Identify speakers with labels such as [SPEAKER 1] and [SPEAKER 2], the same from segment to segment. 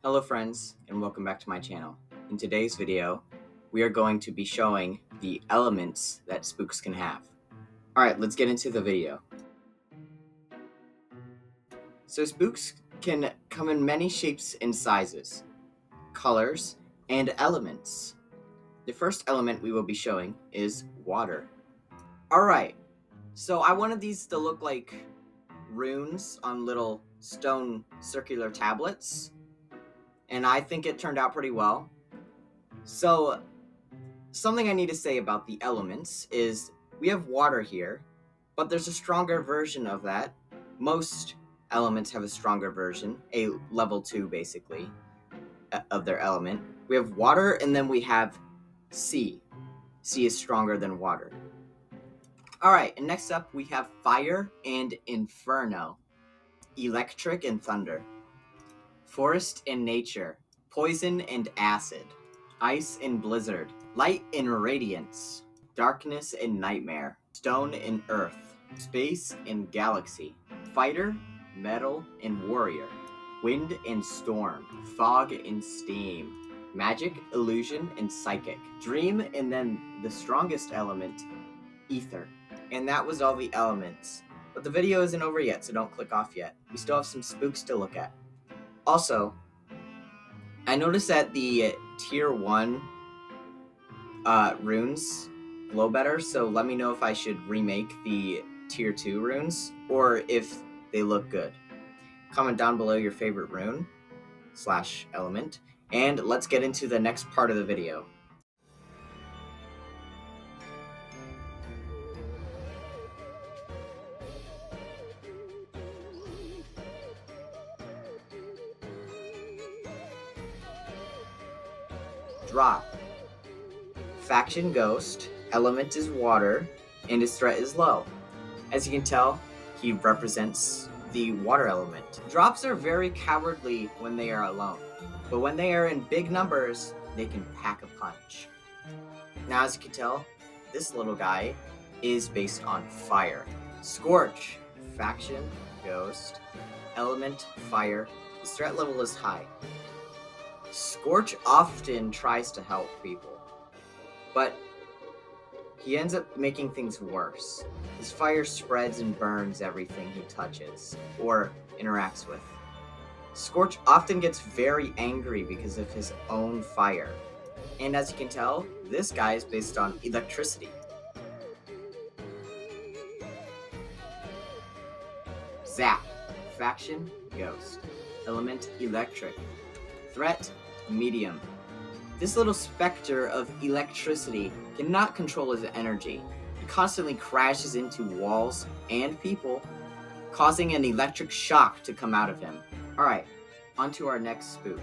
[SPEAKER 1] Hello friends, and welcome back to my channel. In today's video, we are going to be showing the elements that spooks can have. Alright, let's get into the video. So spooks can come in many shapes and sizes, colors, and elements. The first element we will be showing is water. Alright, so I wanted these to look like runes on little stone circular tablets, and I think it turned out pretty well. So, something I need to say about the elements is we have water here, but there's a stronger version of that. Most elements have a stronger version, a level 2 basically, of their element. We have water, and then we have sea. Sea is stronger than water. Alright, and next up we have fire and inferno, electric and thunder, forest and nature, poison and acid, ice and blizzard, light and radiance, darkness and nightmare, stone and earth, space and galaxy, fighter, metal and warrior, wind and storm, fog and steam, magic, illusion, and psychic, dream, and then the strongest element, ether. And that was all the elements. But the video isn't over yet, so don't click off yet. We still have some spooks to look at. Also, I noticed that the tier 1 runes glow better, so let me know if I should remake the tier 2 runes or if they look good. Comment down below your favorite rune / element, and let's get into the next part of the video. Drop. Faction Ghost, element is water, and his threat is low. As you can tell, he represents the water element. Drops are very cowardly when they are alone, but when they are in big numbers, they can pack a punch. Now, as you can tell, this little guy is based on fire. Scorch, faction, ghost, element, fire. His threat level is high. Scorch often tries to help people, but he ends up making things worse. His fire spreads and burns everything he touches or interacts with. Scorch often gets very angry because of his own fire. And as you can tell, this guy is based on electricity. Zap, faction, ghost, element, electric, threat, medium. This little specter of electricity cannot control his energy. He constantly crashes into walls and people, causing an electric shock to come out of him. Alright, on to our next spook.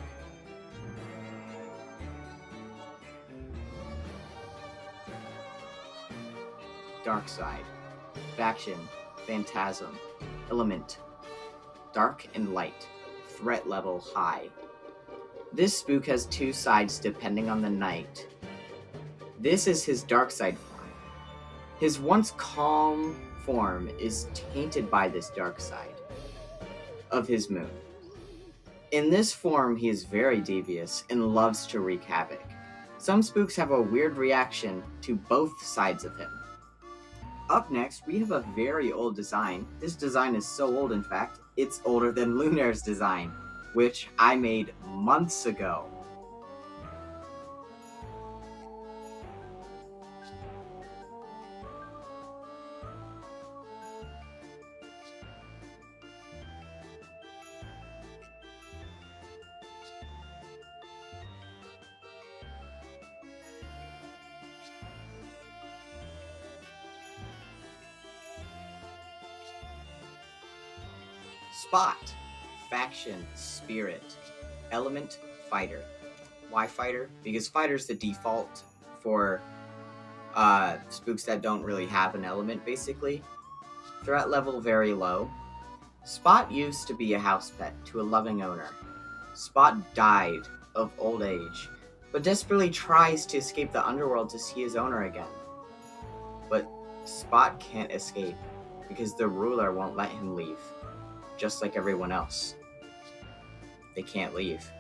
[SPEAKER 1] Dark Side, faction, phantasm, element, dark and light, threat level high. This spook has two sides depending on the night. This is his dark side form. His once calm form is tainted by this dark side of his moon. In this form, he is very devious and loves to wreak havoc. Some spooks have a weird reaction to both sides of him. Up next, we have a very old design. This design is so old, in fact, it's older than Lunar's design, which I made months ago. Spot, faction, spirit, element, fighter. Why fighter? Because fighter's the default for spooks that don't really have an element, basically. Threat level very low. Spot used to be a house pet to a loving owner. Spot died of old age, but desperately tries to escape the underworld to see his owner again. But Spot can't escape because the ruler won't let him leave, just like everyone else. They can't leave.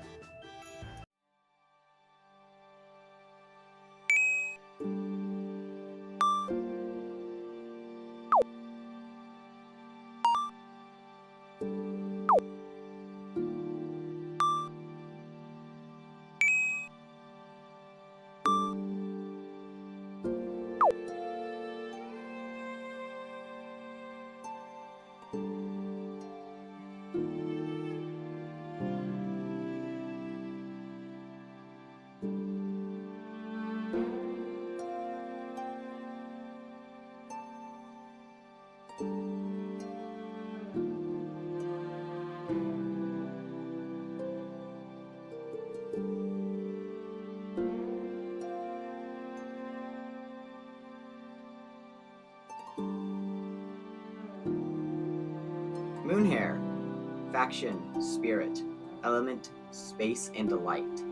[SPEAKER 1] Faction, Spirit. Element, Space and Light.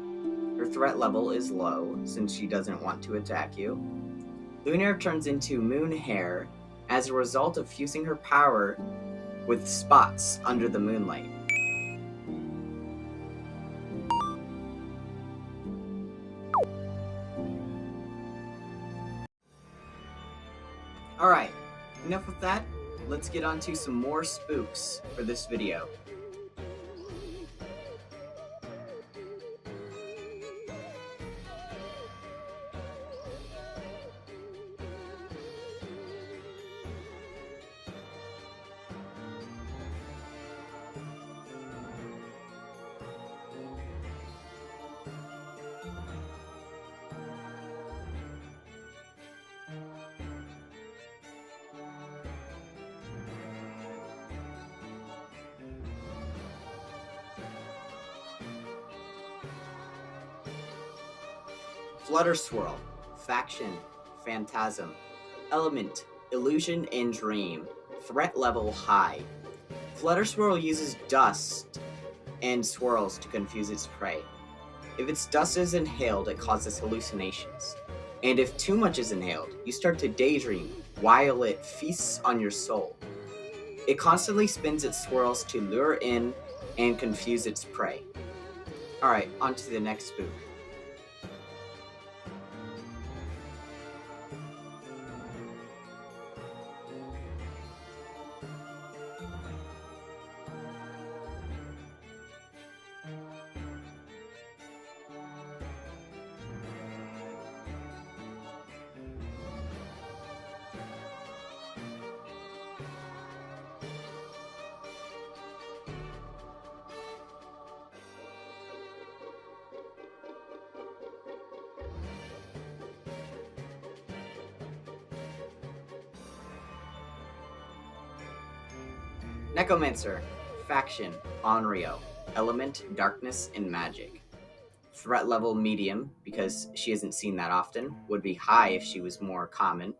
[SPEAKER 1] Her threat level is low, since she doesn't want to attack you. Lunar turns into Moon Hair as a result of fusing her power with spots under the moonlight. Alright, enough with that. Let's get on to some more spooks for this video. Flutter Swirl. Faction, Phantasm. Element, Illusion and Dream. Threat level high. Flutter Swirl uses dust and swirls to confuse its prey. If its dust is inhaled, it causes hallucinations. And if too much is inhaled, you start to daydream while it feasts on your soul. It constantly spins its swirls to lure in and confuse its prey. Alright, on to the next spook. Necromancer. Faction, Onryo. Element, Darkness and Magic. Threat level medium, because she isn't seen that often. Would be high if she was more common.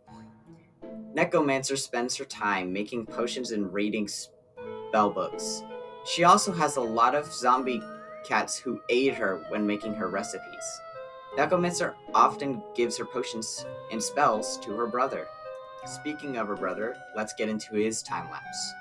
[SPEAKER 1] Necromancer spends her time making potions and reading spellbooks. She also has a lot of zombie cats who aid her when making her recipes. Necromancer often gives her potions and spells to her brother. Speaking of her brother, let's get into his time-lapse.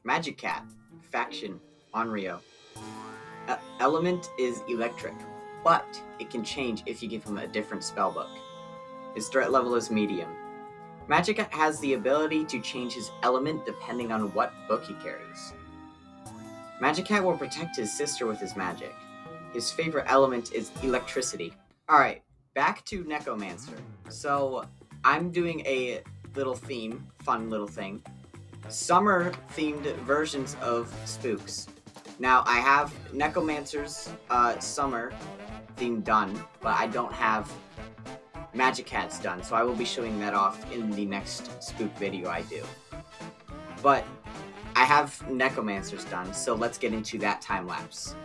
[SPEAKER 1] Magic Cat. Faction, Onryo. Element is electric, but it can change if you give him a different spellbook. His threat level is medium. Magic Cat has the ability to change his element depending on what book he carries. Magic Cat will protect his sister with his magic. His favorite element is electricity. Alright, back to Necromancer. So, I'm doing a little theme, fun little thing. Summer-themed versions of Spooks. Now, I have Necromancer's summer theme done, but I don't have Magic Cat's done, so I will be showing that off in the next Spook video I do. But I have Necromancer's done, so let's get into that time-lapse.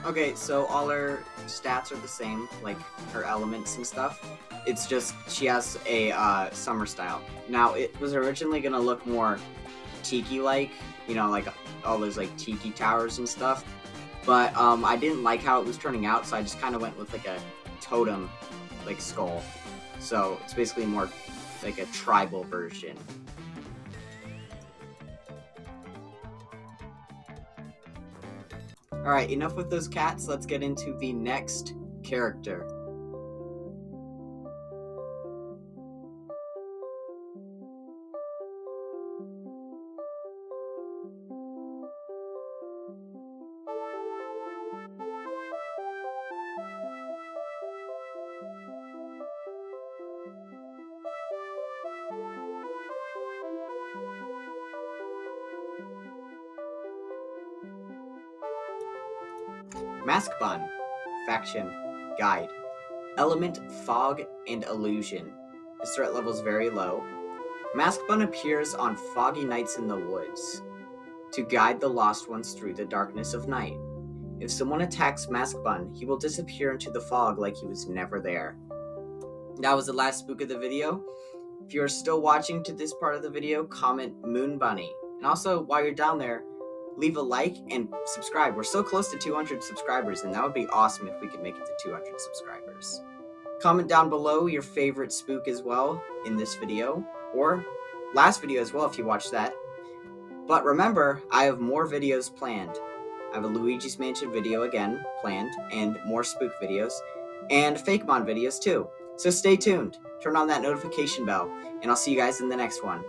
[SPEAKER 1] Okay, so all her stats are the same, like her elements and stuff. It's just she has a summer style. Now, it was originally gonna look more tiki-like, you know, like all those like tiki towers and stuff. But I didn't like how it was turning out, so I just kind of went with like a totem, like skull. So it's basically more like a tribal version. Alright, enough with those cats. Let's get into the next character. Mask Bun. Faction. Guide. Element, Fog, and Illusion. His threat level is very low. Mask Bun appears on foggy nights in the woods to guide the lost ones through the darkness of night. If someone attacks Mask Bun, he will disappear into the fog like he was never there. That was the last spook of the video. If you are still watching to this part of the video, comment Moon Bunny. And also, while you're down there, leave a like and subscribe. We're so close to 200 subscribers, and that would be awesome if we could make it to 200 subscribers. Comment down below your favorite spook as well in this video, or last video as well if you watched that. But remember, I have more videos planned. I have a Luigi's Mansion video again planned, and more spook videos, and Fakemon videos too. So stay tuned, turn on that notification bell, and I'll see you guys in the next one.